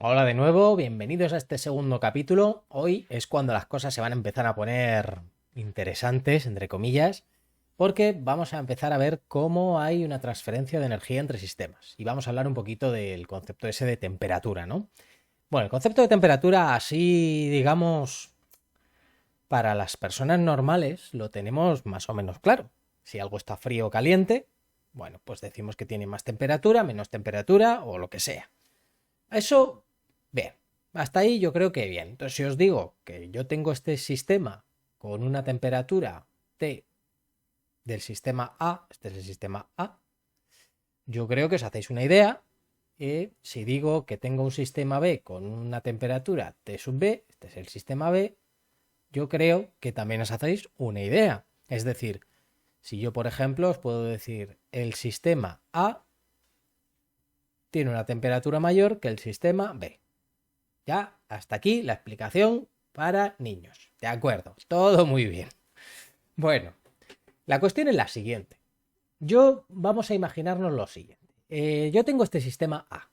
Hola de nuevo, bienvenidos a este segundo capítulo. Hoy es cuando las cosas se van a empezar a poner interesantes, entre comillas, porque vamos a empezar a ver cómo hay una transferencia de energía entre sistemas. Y vamos a hablar un poquito del concepto ese de temperatura, ¿no? Bueno, el concepto de temperatura, así digamos, para las personas normales lo tenemos más o menos claro. Si algo está frío o caliente, bueno, pues decimos que tiene más temperatura, menos temperatura o lo que sea. Eso, bien, hasta ahí yo creo que bien. Entonces, si os digo que yo tengo este sistema con una temperatura T del sistema A, este es el sistema A, yo creo que os hacéis una idea. Si digo que tengo un sistema B con una temperatura T sub B, este es el sistema B, yo creo que también os hacéis una idea. Es decir, si yo, por ejemplo, os puedo decir el sistema A tiene una temperatura mayor que el sistema B. Ya, hasta aquí la explicación para niños. De acuerdo, todo muy bien. Bueno, la cuestión es la siguiente. Vamos a imaginarnos lo siguiente. Yo tengo este sistema A.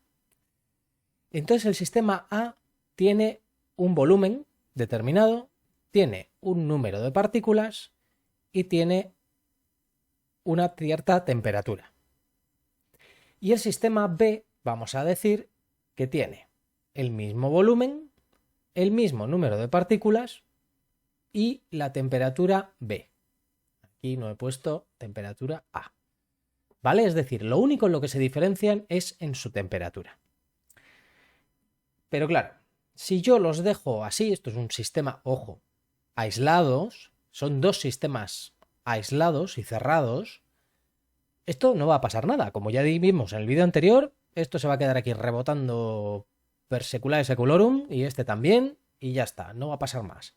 Entonces el sistema A tiene un volumen determinado, tiene un número de partículas y tiene una cierta temperatura. Y el sistema B, vamos a decir que tiene el mismo volumen, el mismo número de partículas y la temperatura B. Aquí no he puesto temperatura A. ¿Vale? Es decir, lo único en lo que se diferencian es en su temperatura. Pero claro, si yo los dejo así, esto es un sistema, ojo, aislados, son dos sistemas aislados y cerrados, esto no va a pasar nada. Como ya vimos en el vídeo anterior, esto se va a quedar aquí rebotando per seculae seculorum y este también, y ya está, no va a pasar más.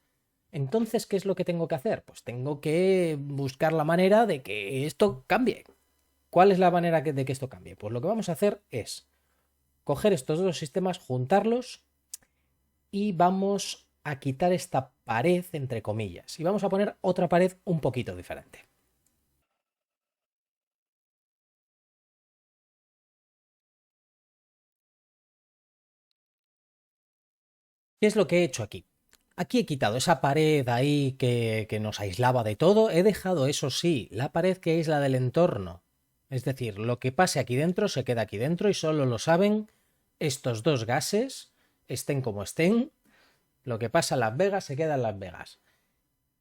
Entonces, ¿qué es lo que tengo que hacer? Pues tengo que buscar la manera de que esto cambie. ¿Cuál es la manera de que esto cambie? Pues lo que vamos a hacer es coger estos dos sistemas, juntarlos y vamos a quitar esta pared, entre comillas, y vamos a poner otra pared un poquito diferente. ¿Qué es lo que he hecho aquí? Aquí he quitado esa pared ahí que nos aislaba de todo. He dejado, eso sí, la pared que es la del entorno. Es decir, lo que pase aquí dentro se queda aquí dentro y solo lo saben estos dos gases, estén como estén. Lo que pasa en Las Vegas se queda en Las Vegas.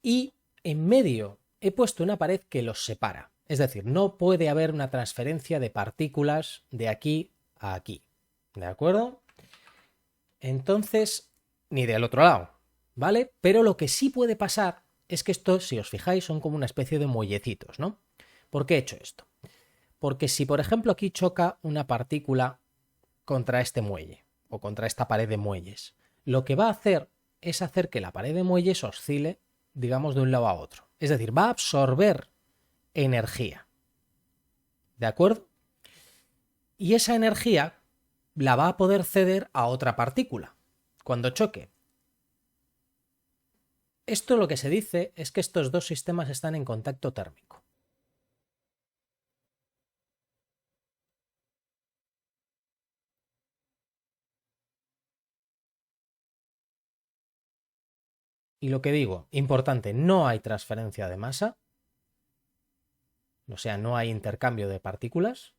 Y en medio he puesto una pared que los separa. Es decir, no puede haber una transferencia de partículas de aquí a aquí. ¿De acuerdo? Entonces, ni del otro lado, ¿vale? Pero lo que sí puede pasar es que estos, si os fijáis, son como una especie de muellecitos, ¿no? ¿Por qué he hecho esto? Porque si, por ejemplo, aquí choca una partícula contra este muelle o contra esta pared de muelles, lo que va a hacer es hacer que la pared de muelles oscile, digamos, de un lado a otro. Es decir, va a absorber energía. ¿De acuerdo? Y esa energía la va a poder ceder a otra partícula cuando choque. Esto lo que se dice es que estos dos sistemas están en contacto térmico. Y lo que digo, importante, no hay transferencia de masa, o sea, no hay intercambio de partículas.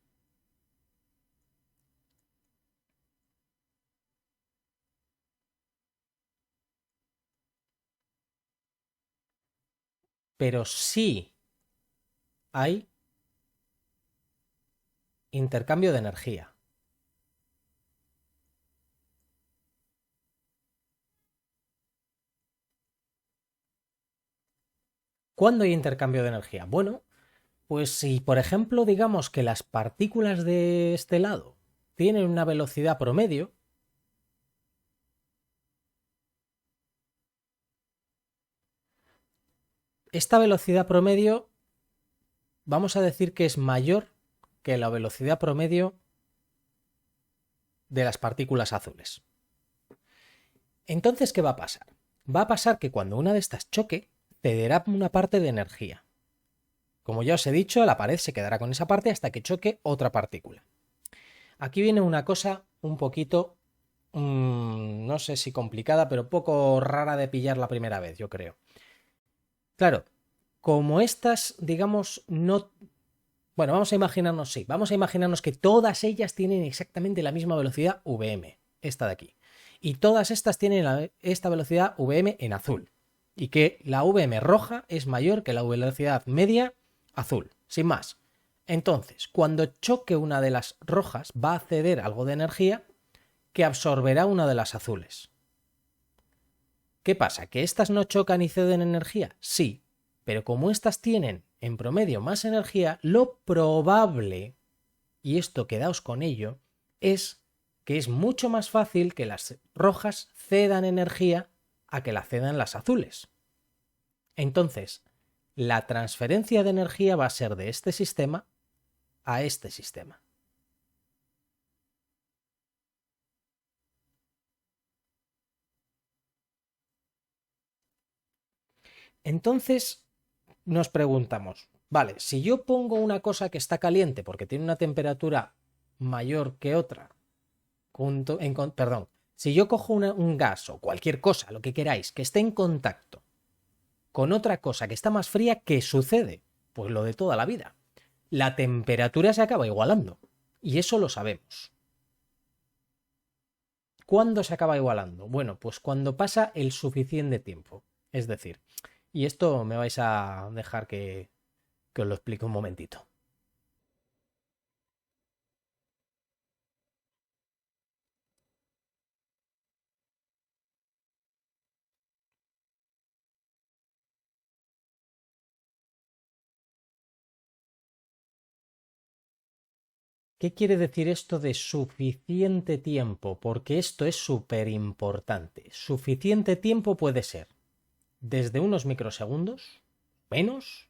Pero sí hay intercambio de energía. ¿Cuándo hay intercambio de energía? Bueno, pues si por ejemplo digamos que las partículas de este lado tienen una velocidad promedio, esta velocidad promedio vamos a decir que es mayor que la velocidad promedio de las partículas azules. Entonces, ¿qué va a pasar? Va a pasar que cuando una de estas choque, cederá una parte de energía. Como ya os he dicho, la pared se quedará con esa parte hasta que choque otra partícula. Aquí viene una cosa un poquito, no sé si complicada, pero poco rara de pillar la primera vez, yo creo. Claro, como estas, digamos, no... Bueno, vamos a imaginarnos, sí, vamos a imaginarnos que todas ellas tienen exactamente la misma velocidad Vm, esta de aquí. Y todas estas tienen esta velocidad Vm en azul. Y que la Vm roja es mayor que la velocidad media azul, sin más. Entonces, cuando choque una de las rojas, va a ceder algo de energía que absorberá una de las azules. ¿Qué pasa? ¿Que estas no chocan y ceden energía? Sí, pero como estas tienen en promedio más energía, lo probable, y esto quedaos con ello, es que es mucho más fácil que las rojas cedan energía a que la cedan las azules. Entonces, la transferencia de energía va a ser de este sistema a este sistema. Entonces, nos preguntamos, vale, si yo pongo una cosa que está caliente porque tiene una temperatura mayor que otra, perdón, si yo cojo un gas o cualquier cosa, lo que queráis, que esté en contacto con otra cosa que está más fría, ¿qué sucede? Pues lo de toda la vida. La temperatura se acaba igualando. Y eso lo sabemos. ¿Cuándo se acaba igualando? Bueno, pues cuando pasa el suficiente tiempo. Es decir, y esto me vais a dejar que os lo explique un momentito. ¿Qué quiere decir esto de suficiente tiempo? Porque esto es súper importante. Suficiente tiempo puede ser desde unos microsegundos, menos,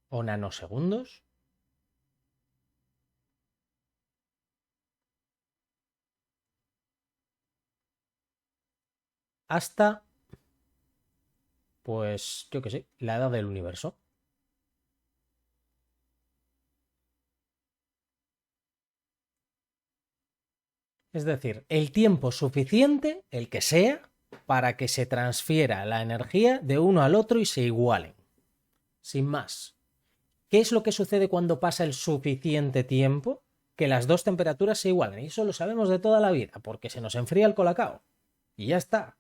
o nanosegundos, hasta, pues, yo qué sé, la edad del universo. Es decir, el tiempo suficiente, el que sea, para que se transfiera la energía de uno al otro y se igualen. Sin más. ¿Qué es lo que sucede cuando pasa el suficiente tiempo? Que las dos temperaturas se igualen. Y eso lo sabemos de toda la vida, porque se nos enfría el colacao. Y ya está.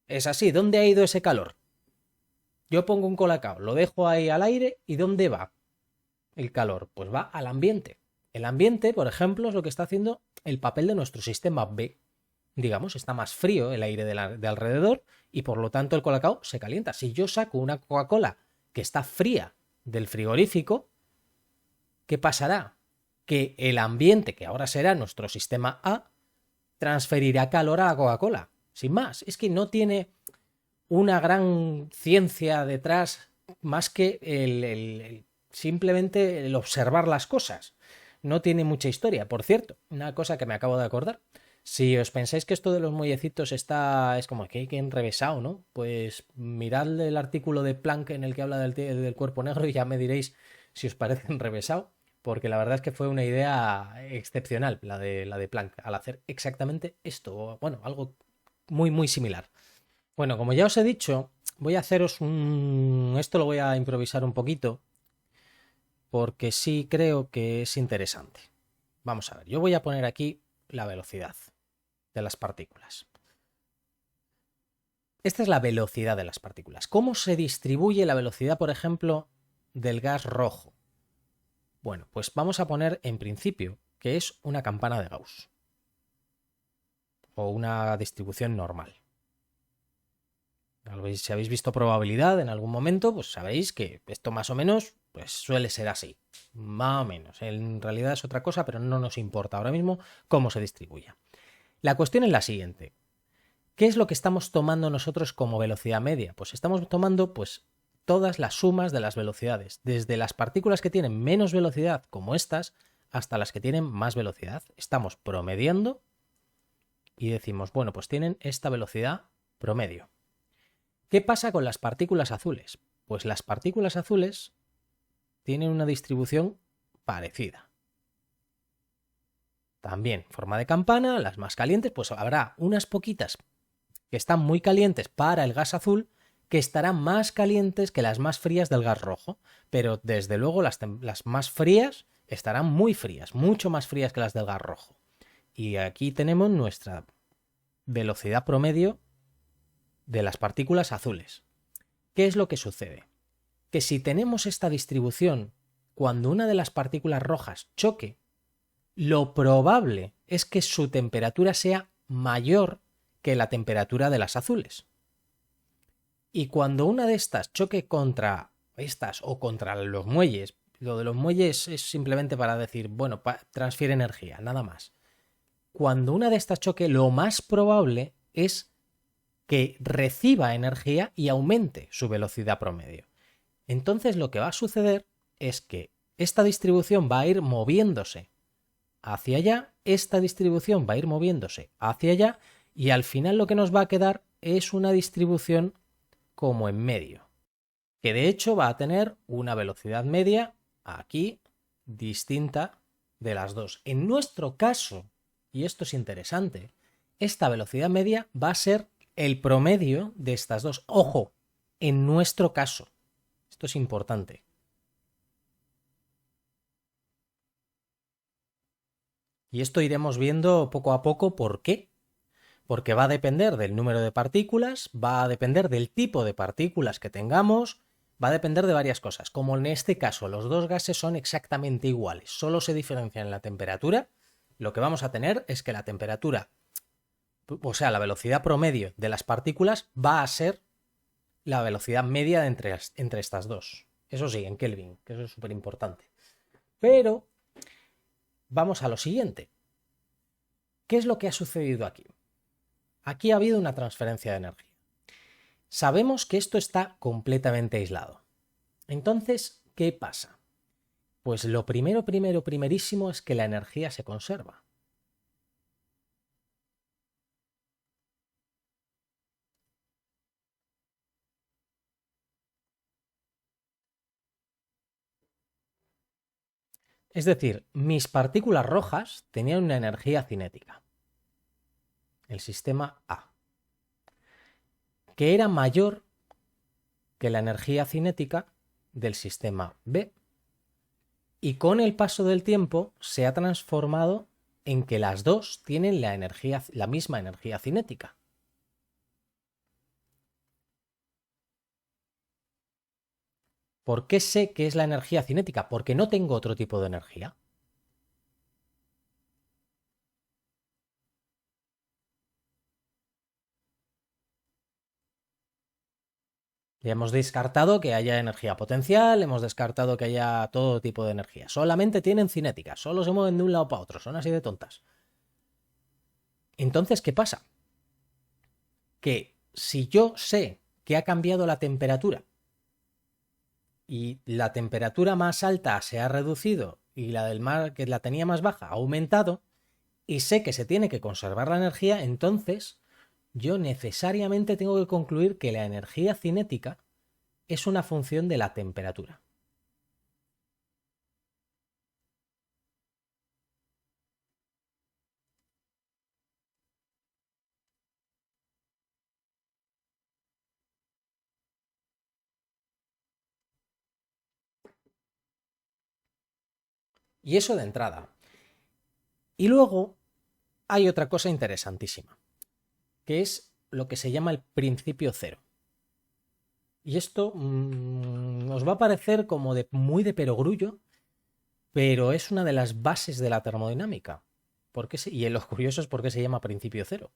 Es así. ¿Dónde ha ido ese calor? Yo pongo un colacao, lo dejo ahí al aire, ¿y dónde va el calor? Pues va al ambiente. El ambiente, por ejemplo, es lo que está haciendo el papel de nuestro sistema B. Digamos, está más frío el aire de alrededor y por lo tanto el colacao se calienta. Si yo saco una Coca-Cola que está fría del frigorífico, ¿qué pasará? Que el ambiente, que ahora será nuestro sistema A, transferirá calor a la Coca-Cola. Sin más, es que no tiene una gran ciencia detrás más que simplemente el observar las cosas. No tiene mucha historia. Por cierto, una cosa que me acabo de acordar. Si os pensáis que esto de los muellecitos es como que hay que enrevesado, ¿no? Pues mirad el artículo de Planck en el que habla del cuerpo negro y ya me diréis si os parece enrevesado, porque la verdad es que fue una idea excepcional la de Planck, al hacer exactamente esto, bueno, algo muy, muy similar. Bueno, como ya os he dicho, voy a haceros un... Esto lo voy a improvisar un poquito, porque sí creo que es interesante. Vamos a ver, yo voy a poner aquí la velocidad de las partículas. Esta es la velocidad de las partículas. ¿Cómo se distribuye la velocidad, por ejemplo, del gas rojo? Bueno, pues vamos a poner en principio que es una campana de Gauss o una distribución normal. Si habéis visto probabilidad en algún momento, pues sabéis que esto más o menos pues suele ser así. Más o menos. En realidad es otra cosa, pero no nos importa ahora mismo cómo se distribuye. La cuestión es la siguiente. ¿Qué es lo que estamos tomando nosotros como velocidad media? Pues estamos tomando pues todas las sumas de las velocidades, desde las partículas que tienen menos velocidad como estas hasta las que tienen más velocidad. Estamos promediando y decimos, bueno, pues tienen esta velocidad promedio. ¿Qué pasa con las partículas azules? Pues las partículas azules tienen una distribución parecida. También forma de campana, las más calientes, pues habrá unas poquitas que están muy calientes para el gas azul, que estarán más calientes que las más frías del gas rojo. Pero desde luego las más frías estarán muy frías, mucho más frías que las del gas rojo. Y aquí tenemos nuestra velocidad promedio de las partículas azules. ¿Qué es lo que sucede? Que si tenemos esta distribución, cuando una de las partículas rojas choque, lo probable es que su temperatura sea mayor que la temperatura de las azules. Y cuando una de estas choque contra estas o contra los muelles, lo de los muelles es simplemente para decir, bueno, transfiere energía, nada más. Cuando una de estas choque, lo más probable es que reciba energía y aumente su velocidad promedio. Entonces lo que va a suceder es que esta distribución va a ir moviéndose hacia allá, esta distribución va a ir moviéndose hacia allá y al final lo que nos va a quedar es una distribución como en medio, que de hecho va a tener una velocidad media aquí distinta de las dos. En nuestro caso, y esto es interesante, esta velocidad media va a ser el promedio de estas dos. Ojo, en nuestro caso, esto es importante. Y esto iremos viendo poco a poco por qué. Porque va a depender del número de partículas, va a depender del tipo de partículas que tengamos, va a depender de varias cosas. Como en este caso los dos gases son exactamente iguales, solo se diferencian en la temperatura, lo que vamos a tener es que la temperatura, o sea, la velocidad promedio de las partículas va a ser la velocidad media entre estas dos. Eso sí, en Kelvin, que eso es súper importante. Pero vamos a lo siguiente. ¿Qué es lo que ha sucedido aquí? Aquí ha habido una transferencia de energía. Sabemos que esto está completamente aislado. Entonces, ¿qué pasa? Pues lo primerísimo es que la energía se conserva. Es decir, mis partículas rojas tenían una energía cinética, el sistema A, que era mayor que la energía cinética del sistema B. Y con el paso del tiempo se ha transformado en que las dos tienen la misma energía cinética. ¿Por qué sé que es la energía cinética? Porque no tengo otro tipo de energía. Ya hemos descartado que haya energía potencial, hemos descartado que haya todo tipo de energía. Solamente tienen cinética, solo se mueven de un lado para otro, son así de tontas. Entonces, ¿qué pasa? Que si yo sé que ha cambiado la temperatura y la temperatura más alta se ha reducido y la del mar, que la tenía más baja, ha aumentado, y sé que se tiene que conservar la energía, entonces yo necesariamente tengo que concluir que la energía cinética es una función de la temperatura. Y eso de entrada. Y luego hay otra cosa interesantísima, que es lo que se llama el principio cero. Y esto nos va a parecer como muy de perogrullo, pero es una de las bases de la termodinámica. Y lo curioso es por qué se llama principio cero.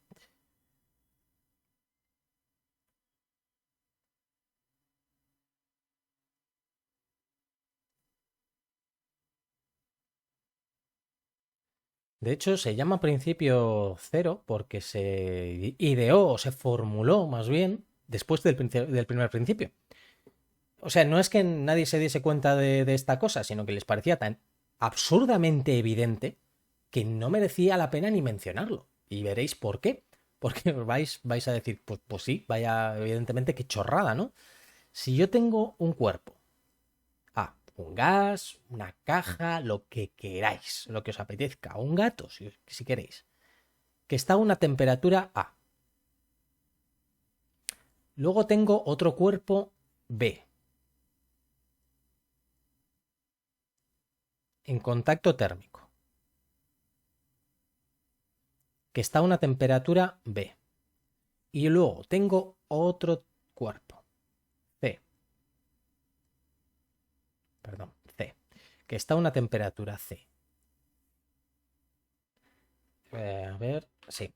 De hecho, se llama principio cero porque se ideó o se formuló más bien después del primer principio. O sea, no es que nadie se diese cuenta de esta cosa, sino que les parecía tan absurdamente evidente que no merecía la pena ni mencionarlo. Y veréis por qué. Porque vais a decir, pues sí, vaya, evidentemente, qué chorrada, ¿no? Si yo tengo un cuerpo, un gas, una caja, lo que queráis, lo que os apetezca, un gato, si queréis, que está a una temperatura A. Luego tengo otro cuerpo B, en contacto térmico, que está a una temperatura B. Y luego tengo otro cuerpo, C, que está a una temperatura C. A ver, sí.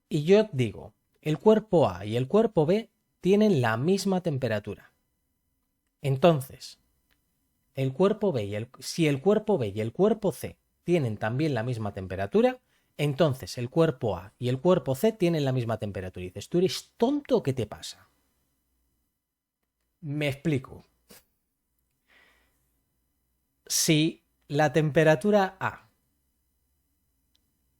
Y yo digo, el cuerpo A y el cuerpo B tienen la misma temperatura. Entonces, si el cuerpo B y el cuerpo C tienen también la misma temperatura, entonces el cuerpo A y el cuerpo C tienen la misma temperatura. Y dices, ¿tú eres tonto o qué te pasa? Me explico. Si la temperatura A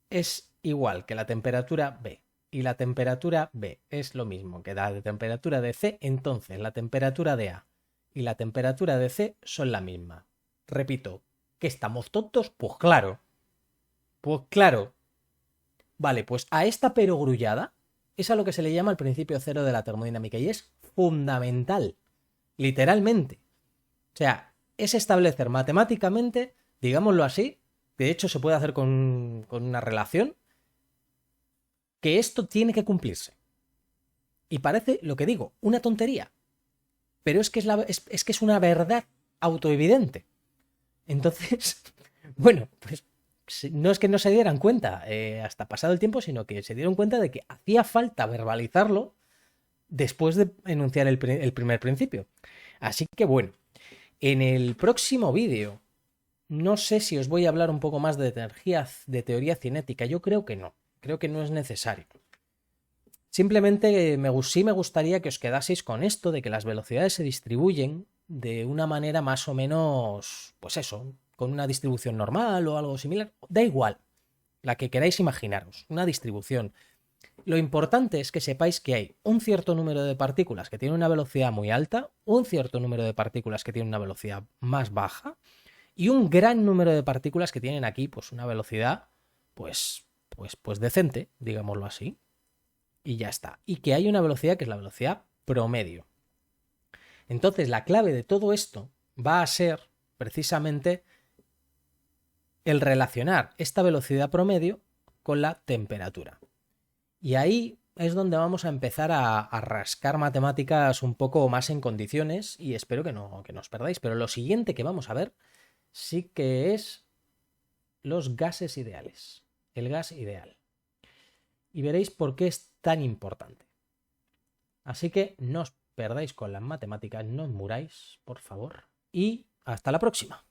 es igual que la temperatura B y la temperatura B es lo mismo que la temperatura de C, entonces la temperatura de A y la temperatura de C son la misma. Repito, ¿que estamos tontos? Pues claro. Pues claro. Vale, pues a esta perogrullada es a lo que se le llama el principio cero de la termodinámica y es fundamental, literalmente. O sea, es establecer matemáticamente, digámoslo así, de hecho se puede hacer con una relación, que esto tiene que cumplirse. Y parece, lo que digo, una tontería. Pero es que que es una verdad autoevidente. Entonces, bueno, pues no es que no se dieran cuenta hasta pasado el tiempo, sino que se dieron cuenta de que hacía falta verbalizarlo después de enunciar el primer principio. Así que bueno, en el próximo vídeo, no sé si os voy a hablar un poco más de energía, de teoría cinética. Yo creo que no es necesario. Simplemente sí me gustaría que os quedaseis con esto de que las velocidades se distribuyen de una manera más o menos, pues eso, con una distribución normal o algo similar. Da igual, la que queráis imaginaros, una distribución. Lo importante es que sepáis que hay un cierto número de partículas que tienen una velocidad muy alta, un cierto número de partículas que tienen una velocidad más baja y un gran número de partículas que tienen aquí pues una velocidad pues decente, digámoslo así. Y ya está. Y que hay una velocidad que es la velocidad promedio. Entonces, la clave de todo esto va a ser precisamente el relacionar esta velocidad promedio con la temperatura. Y ahí es donde vamos a empezar a rascar matemáticas un poco más en condiciones y espero que no os perdáis. Pero lo siguiente que vamos a ver sí que es los gases ideales. El gas ideal. Y veréis por qué es tan importante. Así que no os perdáis con las matemáticas, no os muráis, por favor. Y hasta la próxima.